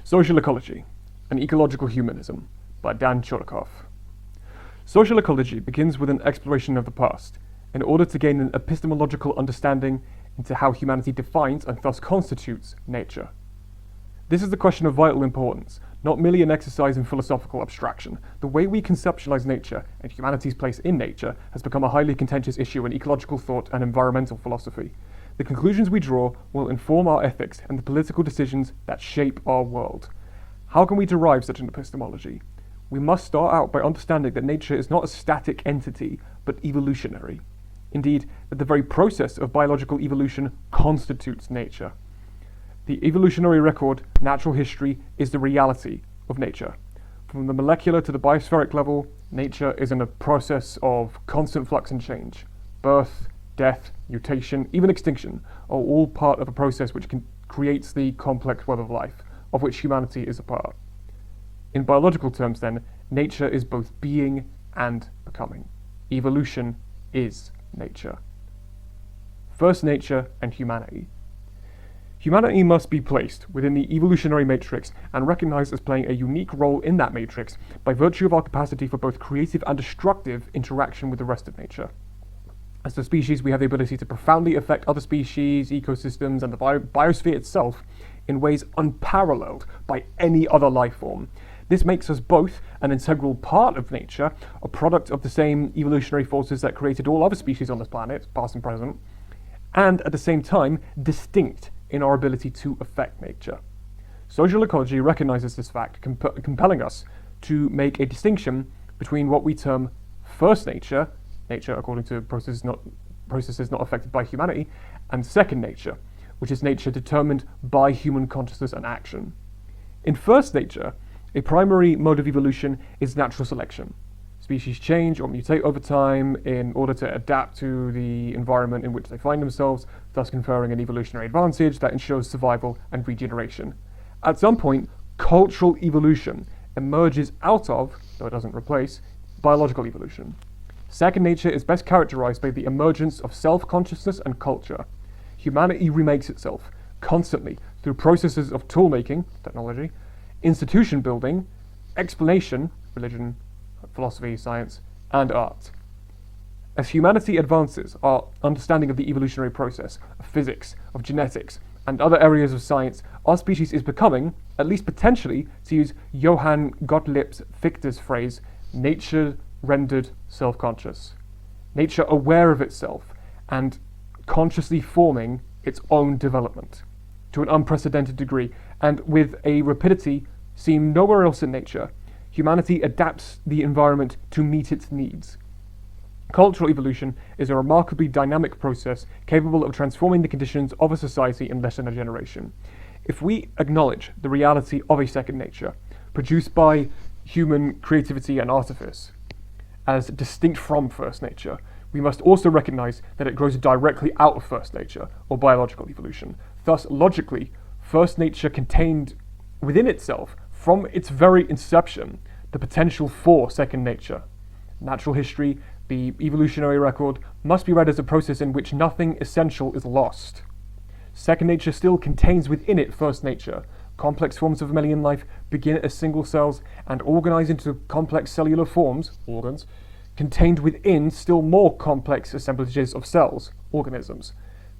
Social Ecology, an Ecological Humanism by Chodorkoff. Social ecology begins with an exploration of the past, in order to gain an epistemological understanding into how humanity defines and thus constitutes nature. This is a question of vital importance, not merely an exercise in philosophical abstraction. The way we conceptualize nature and humanity's place in nature has become a highly contentious issue in ecological thought and environmental philosophy. The conclusions we draw will inform our ethics and the political decisions that shape our world. How can we derive such an epistemology? We must start out by understanding that nature is not a static entity, but evolutionary. Indeed, that the very process of biological evolution constitutes nature. The evolutionary record, natural history, is the reality of nature. From the molecular to the biospheric level, nature is in a process of constant flux and change. Birth, death, mutation, even extinction are all part of a process which creates the complex web of life, of which humanity is a part. In biological terms, then, nature is both being and becoming. Evolution is nature. First nature and humanity. Humanity must be placed within the evolutionary matrix and recognized as playing a unique role in that matrix by virtue of our capacity for both creative and destructive interaction with the rest of nature. As a species, we have the ability to profoundly affect other species, ecosystems, and the biosphere itself in ways unparalleled by any other life form. This makes us both an integral part of nature, a product of the same evolutionary forces that created all other species on this planet, past and present, and at the same time, distinct in our ability to affect nature. Social ecology recognizes this fact, compelling us to make a distinction between what we term first nature, nature according to processes not affected by humanity, and second nature, which is nature determined by human consciousness and action. In first nature, a primary mode of evolution is natural selection. Species change or mutate over time in order to adapt to the environment in which they find themselves, thus conferring an evolutionary advantage that ensures survival and regeneration. At some point, cultural evolution emerges out of, though it doesn't replace, biological evolution. Second nature is best characterized by the emergence of self-consciousness and culture. Humanity remakes itself constantly through processes of tool-making, technology, institution building, explanation, religion, philosophy, science, and art. As humanity advances, our understanding of the evolutionary process, of physics, of genetics, and other areas of science, our species is becoming, at least potentially, to use Johann Gottlieb Fichte's phrase, nature rendered self-conscious. Nature aware of itself and consciously forming its own development to an unprecedented degree, and with a rapidity seen nowhere else in nature. Humanity adapts the environment to meet its needs. Cultural evolution is a remarkably dynamic process capable of transforming the conditions of a society in less than a generation. If we acknowledge the reality of a second nature, produced by human creativity and artifice, as distinct from first nature, we must also recognize that it grows directly out of first nature, or biological evolution. Thus, logically, first nature contained within itself, from its very inception, the potential for second nature. Natural history, the evolutionary record, must be read as a process in which nothing essential is lost. Second nature still contains within it first nature. Complex forms of mammalian life begin as single cells and organize into complex cellular forms, organs, contained within still more complex assemblages of cells, organisms.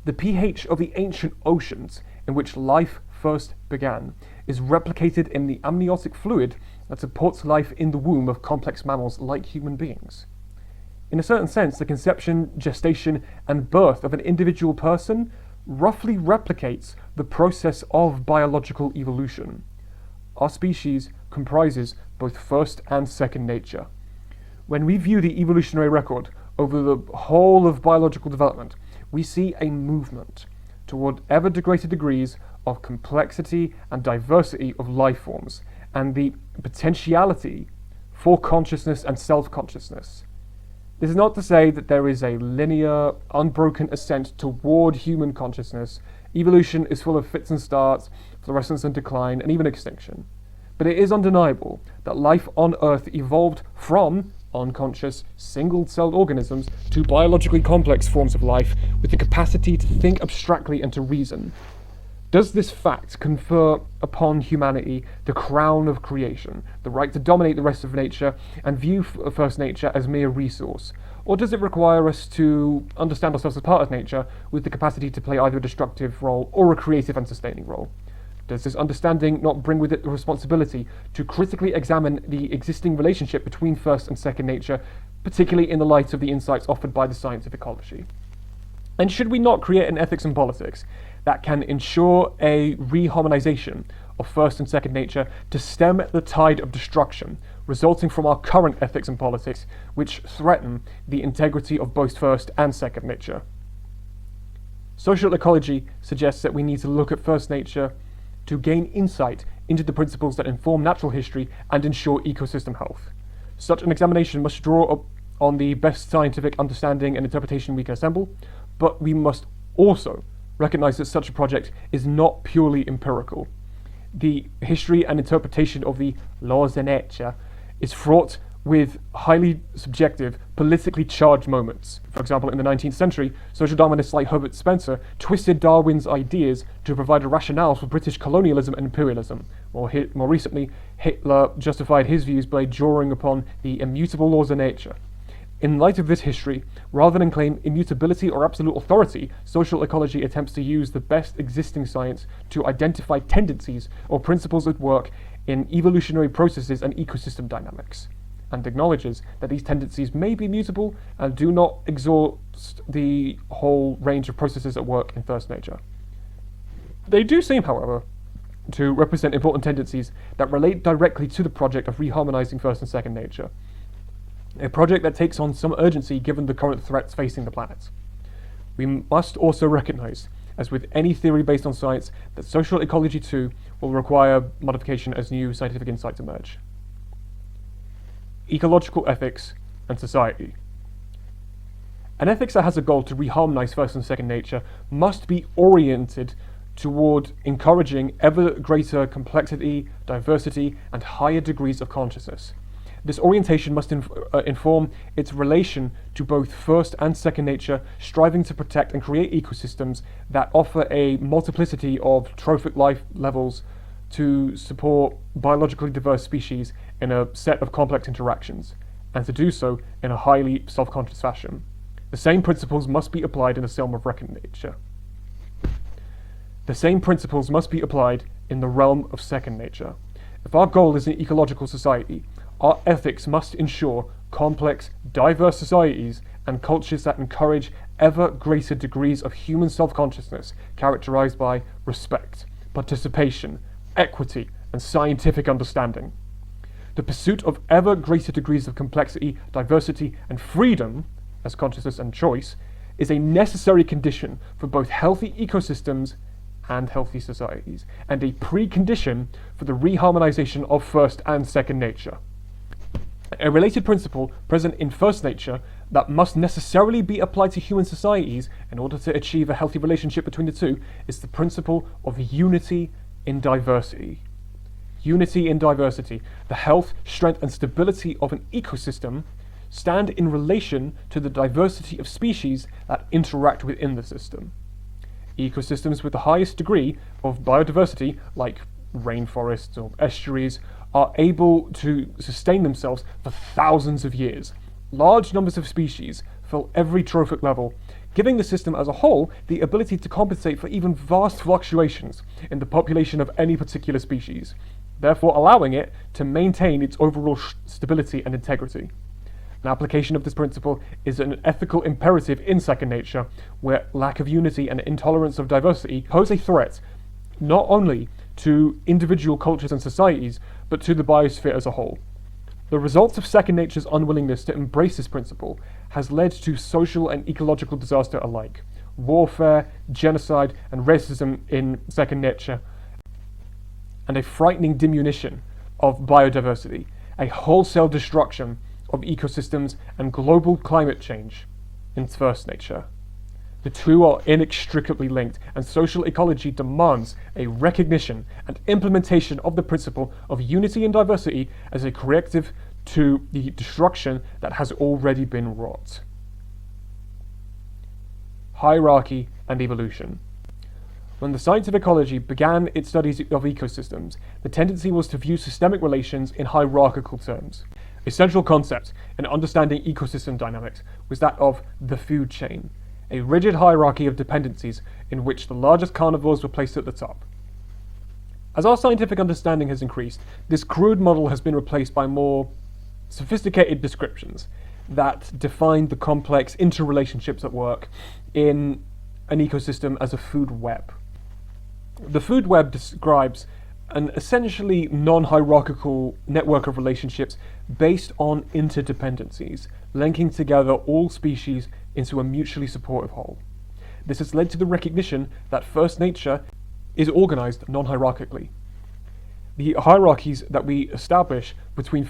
The pH of the ancient oceans in which life first began is replicated in the amniotic fluid that supports life in the womb of complex mammals like human beings. In a certain sense, the conception, gestation, and birth of an individual person roughly replicates the process of biological evolution. Our species comprises both first and second nature. When we view the evolutionary record over the whole of biological development, we see a movement toward ever greater degrees of complexity and diversity of life forms, and the potentiality for consciousness and self-consciousness. This is not to say that there is a linear, unbroken ascent toward human consciousness. Evolution is full of fits and starts, fluorescence and decline, and even extinction. But it is undeniable that life on Earth evolved from unconscious, single-celled organisms to biologically complex forms of life with the capacity to think abstractly and to reason. Does this fact confer upon humanity the crown of creation, the right to dominate the rest of nature and view first nature as mere resource? Or does it require us to understand ourselves as part of nature with the capacity to play either a destructive role or a creative and sustaining role? Does this understanding not bring with it the responsibility to critically examine the existing relationship between first and second nature, particularly in the light of the insights offered by the science of ecology? And should we not create an ethics and politics that can ensure a reharmonization of first and second nature to stem the tide of destruction resulting from our current ethics and politics, which threaten the integrity of both first and second nature? Social ecology suggests that we need to look at first nature to gain insight into the principles that inform natural history and ensure ecosystem health. Such an examination must draw up on the best scientific understanding and interpretation we can assemble, but we must also recognize that such a project is not purely empirical. The history and interpretation of the laws of nature is fraught with highly subjective, politically charged moments. For example, in the 19th century, social Darwinists like Herbert Spencer twisted Darwin's ideas to provide a rationale for British colonialism and imperialism. More recently, Hitler justified his views by drawing upon the immutable laws of nature. In light of this history, rather than claim immutability or absolute authority, social ecology attempts to use the best existing science to identify tendencies or principles at work in evolutionary processes and ecosystem dynamics, and acknowledges that these tendencies may be mutable and do not exhaust the whole range of processes at work in first nature. They do seem, however, to represent important tendencies that relate directly to the project of reharmonizing first and second nature, a project that takes on some urgency given the current threats facing the planet. We must also recognize, as with any theory based on science, that social ecology too will require modification as new scientific insights emerge. Ecological ethics and society. An ethics that has a goal to reharmonize first and second nature must be oriented toward encouraging ever greater complexity, diversity, and higher degrees of consciousness. This orientation must inform its relation to both first and second nature, striving to protect and create ecosystems that offer a multiplicity of trophic life levels to support biologically diverse species in a set of complex interactions, and to do so in a highly self-conscious fashion. The same principles must be applied in the realm of second nature. The same principles must be applied in the realm of second nature. If our goal is an ecological society, our ethics must ensure complex, diverse societies and cultures that encourage ever greater degrees of human self-consciousness characterized by respect, participation, equity, and scientific understanding. The pursuit of ever greater degrees of complexity, diversity, and freedom, as consciousness and choice, is a necessary condition for both healthy ecosystems and healthy societies, and a precondition for the reharmonization of first and second nature. A related principle present in first nature that must necessarily be applied to human societies in order to achieve a healthy relationship between the two is the principle of unity in diversity. Unity in diversity. The health, strength, and stability of an ecosystem stand in relation to the diversity of species that interact within the system. Ecosystems with the highest degree of biodiversity, like rainforests or estuaries, are able to sustain themselves for thousands of years. Large numbers of species fill every trophic level, giving the system as a whole the ability to compensate for even vast fluctuations in the population of any particular species, therefore allowing it to maintain its overall stability and integrity. An application of this principle is an ethical imperative in second nature, where lack of unity and intolerance of diversity pose a threat not only to individual cultures and societies, but to the biosphere as a whole. The results of second nature's unwillingness to embrace this principle has led to social and ecological disaster alike. Warfare, genocide, and racism in second nature, and a frightening diminution of biodiversity, a wholesale destruction of ecosystems, and global climate change in first nature. The two are inextricably linked, and social ecology demands a recognition and implementation of the principle of unity and diversity as a corrective to the destruction that has already been wrought. Hierarchy and evolution. When the science of ecology began its studies of ecosystems, the tendency was to view systemic relations in hierarchical terms. A central concept in understanding ecosystem dynamics was that of the food chain, a rigid hierarchy of dependencies in which the largest carnivores were placed at the top. As our scientific understanding has increased, this crude model has been replaced by more sophisticated descriptions that define the complex interrelationships at work in an ecosystem as a food web. The food web describes an essentially non-hierarchical network of relationships based on interdependencies, linking together all species into a mutually supportive whole. This has led to the recognition that First Nature is organized non-hierarchically. The hierarchies that we establish between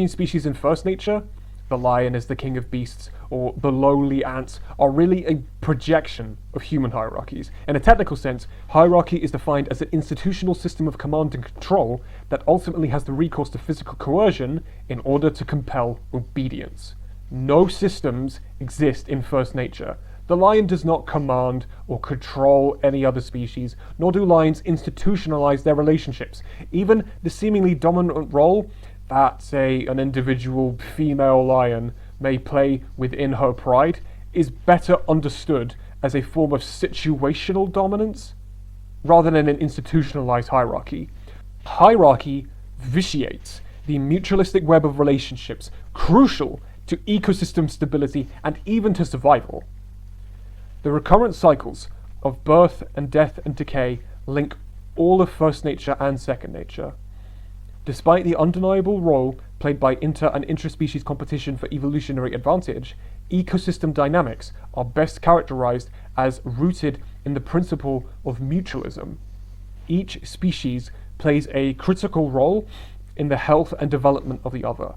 species in First Nature, the lion is the king of beasts, or the lowly ants, are really a projection of human hierarchies. In a technical sense, hierarchy is defined as an institutional system of command and control that ultimately has the recourse to physical coercion in order to compel obedience. No systems exist in First Nature. The lion does not command or control any other species, nor do lions institutionalize their relationships. Even the seemingly dominant role that, say, an individual female lion may play within her pride is better understood as a form of situational dominance rather than an institutionalized hierarchy. Hierarchy vitiates the mutualistic web of relationships crucial to ecosystem stability and even to survival. The recurrent cycles of birth and death and decay link all of First Nature and Second Nature. Despite the undeniable role played by inter- and intraspecies competition for evolutionary advantage, ecosystem dynamics are best characterized as rooted in the principle of mutualism. Each species plays a critical role in the health and development of the other.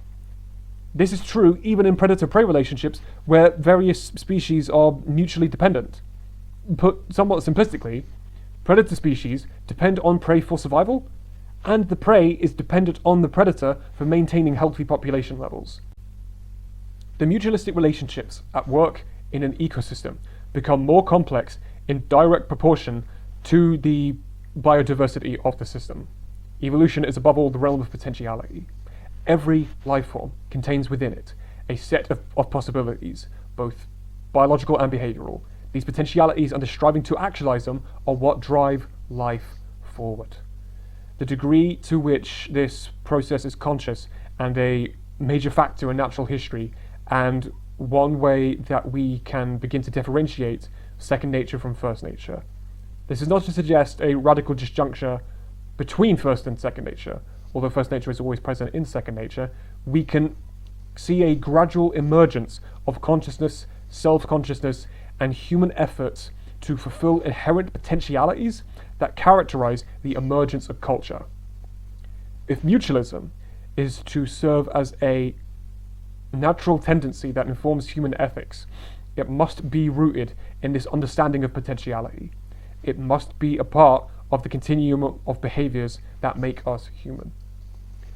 This is true even in predator-prey relationships where various species are mutually dependent. Put somewhat simplistically, predator species depend on prey for survival, and the prey is dependent on the predator for maintaining healthy population levels. The mutualistic relationships at work in an ecosystem become more complex in direct proportion to the biodiversity of the system. Evolution is above all the realm of potentiality. Every life form contains within it a set of possibilities, both biological and behavioral. These potentialities and the striving to actualize them are what drive life forward. The degree to which this process is conscious and a major factor in natural history, and one way that we can begin to differentiate Second Nature from First Nature. This is not to suggest a radical disjuncture between First and Second Nature. Although First Nature is always present in Second Nature, we can see a gradual emergence of consciousness, self-consciousness, and human efforts to fulfill inherent potentialities that characterize the emergence of culture. If mutualism is to serve as a natural tendency that informs human ethics, it must be rooted in this understanding of potentiality. It must be a part of the continuum of behaviors that make us human.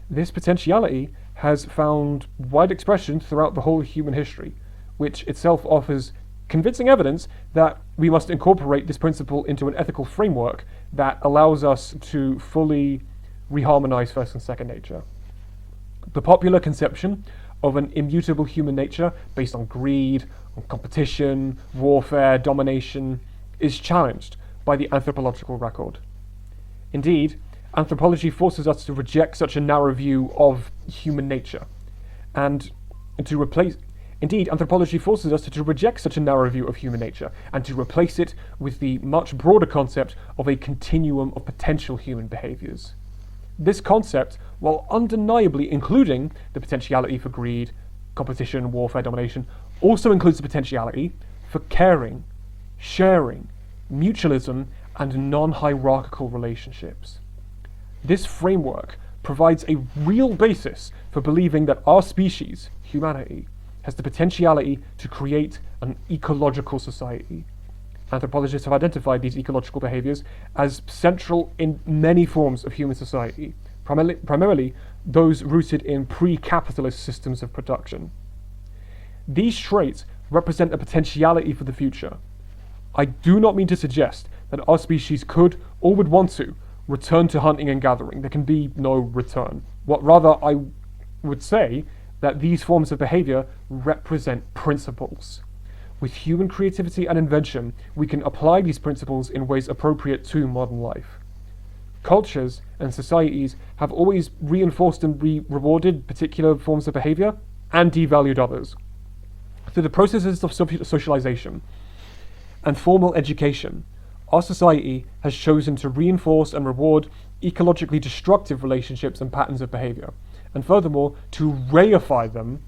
This potentiality has found wide expression throughout the whole of human history, which itself offers convincing evidence that we must incorporate this principle into an ethical framework that allows us to fully reharmonize First and Second Nature. The popular conception of an immutable human nature based on greed, on competition, warfare, domination, is challenged by the anthropological record. Indeed, anthropology forces us to reject such a narrow view of human nature, anthropology forces us to reject such a narrow view of human nature and to replace it with the much broader concept of a continuum of potential human behaviors. This concept, while undeniably including the potentiality for greed, competition, warfare, domination, also includes the potentiality for caring, sharing, mutualism, and non-hierarchical relationships. This framework provides a real basis for believing that our species, humanity, has the potentiality to create an ecological society. Anthropologists have identified these ecological behaviors as central in many forms of human society, primarily those rooted in pre-capitalist systems of production. These traits represent a potentiality for the future. I do not mean to suggest that our species could or would want to return to hunting and gathering. There can be no return. What rather I would say that these forms of behavior represent principles. With human creativity and invention, we can apply these principles in ways appropriate to modern life. Cultures and societies have always reinforced and rewarded particular forms of behavior and devalued others. Through the processes of socialization and formal education, our society has chosen to reinforce and reward ecologically destructive relationships and patterns of behavior, and furthermore, to reify them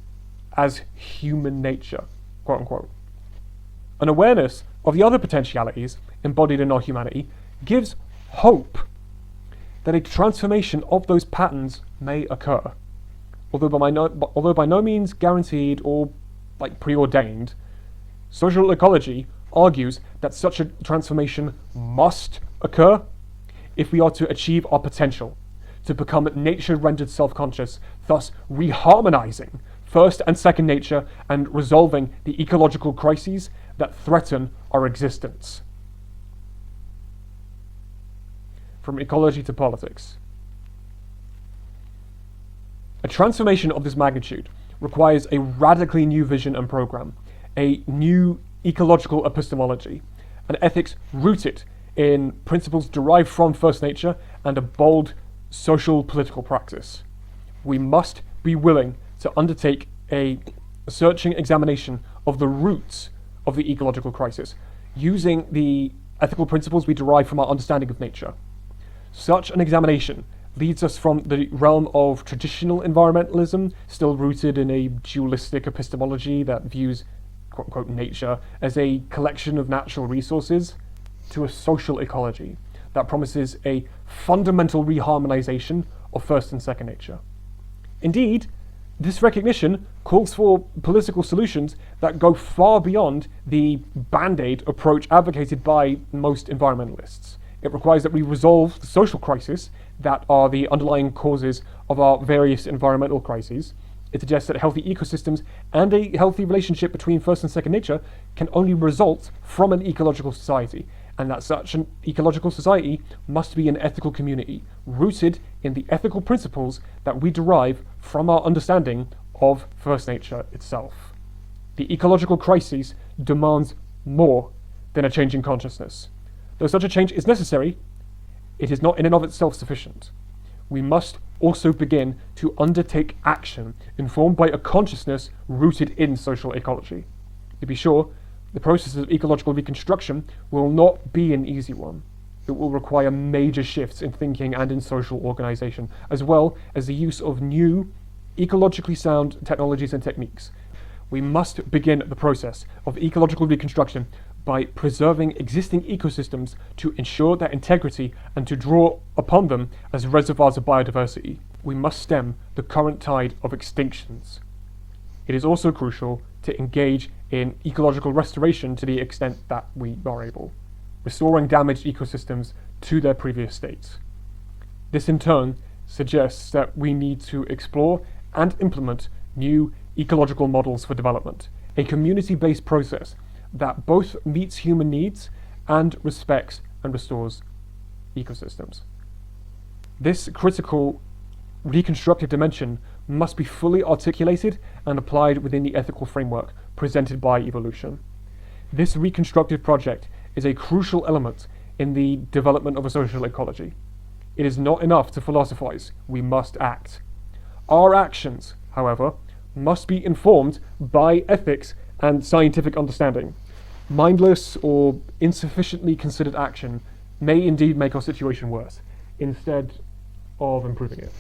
as human nature, quote unquote. An awareness of the other potentialities embodied in our humanity gives hope that a transformation of those patterns may occur. Although by no means guaranteed or preordained, social ecology argues that such a transformation must occur if we are to achieve our potential, to become nature-rendered self-conscious, thus reharmonizing first and second nature and resolving the ecological crises that threaten our existence. From ecology to politics. A transformation of this magnitude requires a radically new vision and program, a new ecological epistemology, an ethics rooted in principles derived from first nature and a bold social political practice. We must be willing to undertake a searching examination of the roots of the ecological crisis, using the ethical principles we derive from our understanding of nature. Such an examination leads us from the realm of traditional environmentalism, still rooted in a dualistic epistemology that views quote-unquote nature as a collection of natural resources, to a social ecology that promises a fundamental reharmonization of first and second nature. Indeed, this recognition calls for political solutions that go far beyond the band-aid approach advocated by most environmentalists. It requires that we resolve the social crises that are the underlying causes of our various environmental crises. It suggests that healthy ecosystems and a healthy relationship between first and second nature can only result from an ecological society, and that such an ecological society must be an ethical community, rooted in the ethical principles that we derive from our understanding of first nature itself. The ecological crisis demands more than a change in consciousness. Though such a change is necessary, it is not in and of itself sufficient. We must also begin to undertake action informed by a consciousness rooted in social ecology. To be sure, the process of ecological reconstruction will not be an easy one. It will require major shifts in thinking and in social organization, as well as the use of new, ecologically sound technologies and techniques. We must begin the process of ecological reconstruction by preserving existing ecosystems to ensure their integrity and to draw upon them as reservoirs of biodiversity. We must stem the current tide of extinctions. It is also crucial to engage in ecological restoration to the extent that we are able, restoring damaged ecosystems to their previous states. This in turn suggests that we need to explore and implement new ecological models for development, a community-based process that both meets human needs and respects and restores ecosystems. This critical reconstructive dimension must be fully articulated and applied within the ethical framework presented by evolution. This reconstructive project is a crucial element in the development of a social ecology. It is not enough to philosophize, we must act. Our actions, however, must be informed by ethics and scientific understanding. Mindless or insufficiently considered action may indeed make our situation worse, instead of improving it.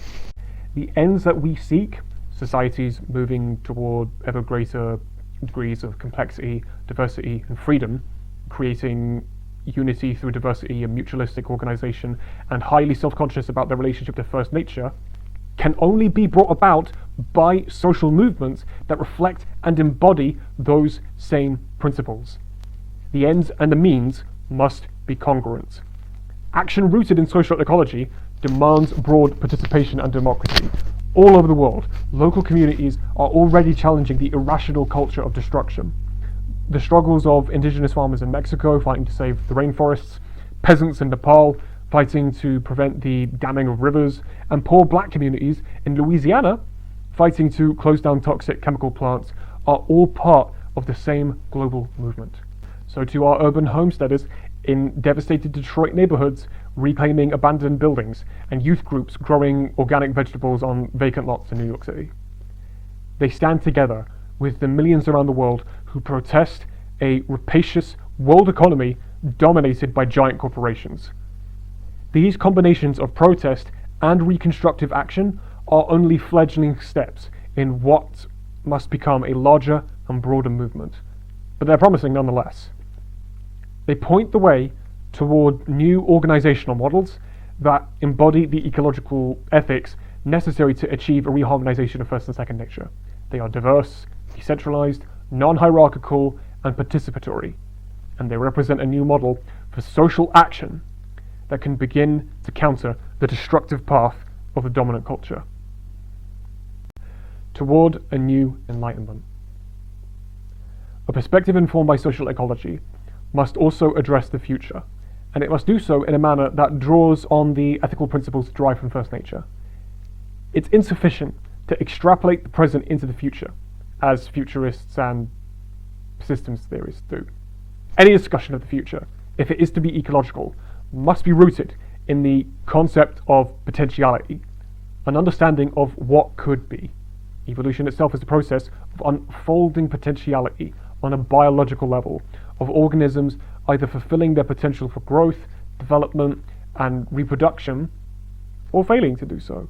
The ends that we seek, societies moving toward ever greater degrees of complexity, diversity, and freedom, creating unity through diversity and mutualistic organization, and highly self-conscious about their relationship to first nature, can only be brought about by social movements that reflect and embody those same principles. The ends and the means must be congruent. Action rooted in social ecology demands broad participation and democracy. All over the world, local communities are already challenging the irrational culture of destruction. the struggles of indigenous farmers in Mexico fighting to save the rainforests, peasants in Nepal fighting to prevent the damming of rivers, and poor black communities in Louisiana fighting to close down toxic chemical plants are all part of the same global movement. So to our urban homesteaders in devastated Detroit neighborhoods reclaiming abandoned buildings, and youth groups growing organic vegetables on vacant lots in New York City, they stand together with the millions around the world who protest a rapacious world economy dominated by giant corporations. These combinations of protest and reconstructive action are only fledgling steps in what must become a larger and broader movement, but they're promising nonetheless. They point the way toward new organizational models that embody the ecological ethics necessary to achieve a reharmonization of first and second nature. They are diverse, decentralized, non-hierarchical, and participatory, and they represent a new model for social action that can begin to counter the destructive path of the dominant culture. Toward a new enlightenment. A perspective informed by social ecology must also address the future, and it must do so in a manner that draws on the ethical principles derived from first nature. It's insufficient to extrapolate the present into the future, as futurists and systems theorists do. Any discussion of the future, if it is to be ecological, must be rooted in the concept of potentiality, an understanding of what could be. Evolution itself is the process of unfolding potentiality on a biological level, of organisms either fulfilling their potential for growth, development, and reproduction, or failing to do so.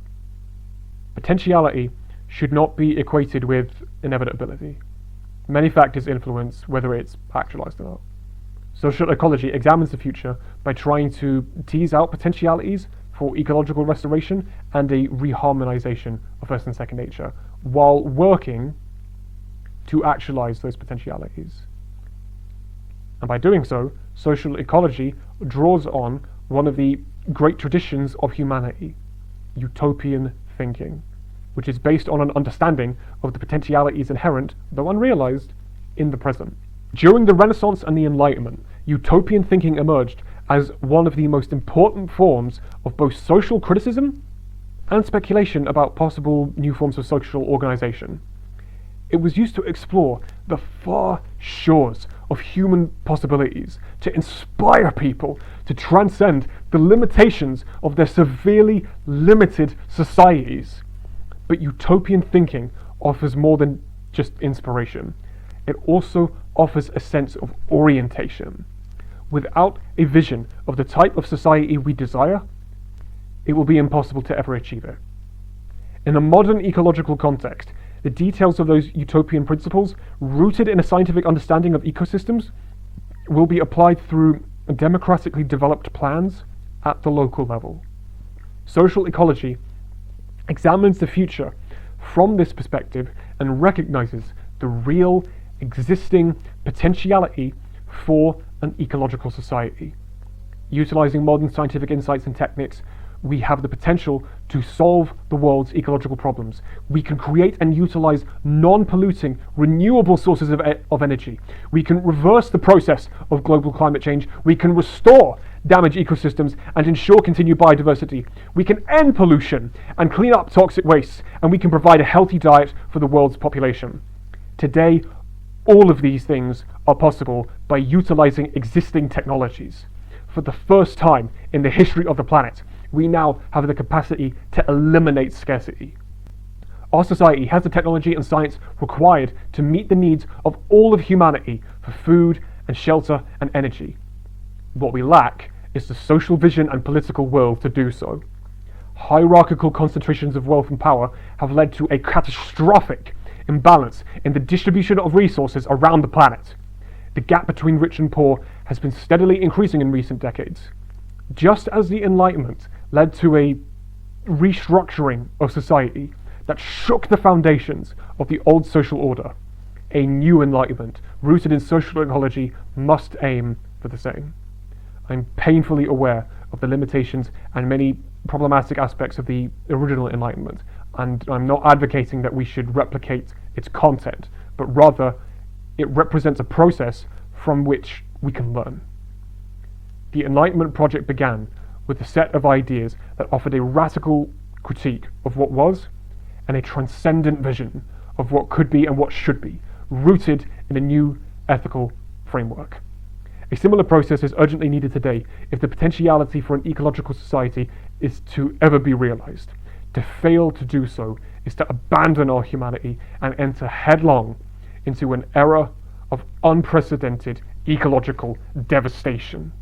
Potentiality should not be equated with inevitability. Many factors influence whether it's actualized or not. Social ecology examines the future by trying to tease out potentialities for ecological restoration and a reharmonization of first and second nature, while working to actualize those potentialities. And by doing so, social ecology draws on one of the great traditions of humanity, utopian thinking, which is based on an understanding of the potentialities inherent, though unrealized, in the present. During the Renaissance and the Enlightenment, utopian thinking emerged as one of the most important forms of both social criticism and speculation about possible new forms of social organization. It was used to explore the far shores of human possibilities, to inspire people to transcend the limitations of their severely limited societies. But utopian thinking offers more than just inspiration. It also offers a sense of orientation. Without a vision of the type of society we desire, it will be impossible to ever achieve it. In a modern ecological context, the details of those utopian principles, rooted in a scientific understanding of ecosystems, will be applied through democratically developed plans at the local level. Social ecology examines the future from this perspective and recognizes the real existing potentiality for an ecological society. Utilizing modern scientific insights and techniques, we have the potential to solve the world's ecological problems. We can create and utilize non-polluting, renewable sources of energy. We can reverse the process of global climate change. We can restore damaged ecosystems and ensure continued biodiversity. We can end pollution and clean up toxic wastes, and we can provide a healthy diet for the world's population. Today, all of these things are possible by utilizing existing technologies. For the first time in the history of the planet, we now have the capacity to eliminate scarcity. Our society has the technology and science required to meet the needs of all of humanity for food and shelter and energy. What we lack is the social vision and political will to do so. Hierarchical concentrations of wealth and power have led to a catastrophic imbalance in the distribution of resources around the planet. The gap between rich and poor has been steadily increasing in recent decades. Just as the Enlightenment led to a restructuring of society that shook the foundations of the old social order, a new Enlightenment rooted in social ecology must aim for the same. I'm painfully aware of the limitations and many problematic aspects of the original Enlightenment, and I'm not advocating that we should replicate its content, but rather it represents a process from which we can learn. The Enlightenment project began with a set of ideas that offered a radical critique of what was and a transcendent vision of what could be and what should be, rooted in a new ethical framework. A similar process is urgently needed today if the potentiality for an ecological society is to ever be realized. To fail to do so is to abandon our humanity and enter headlong into an era of unprecedented ecological devastation.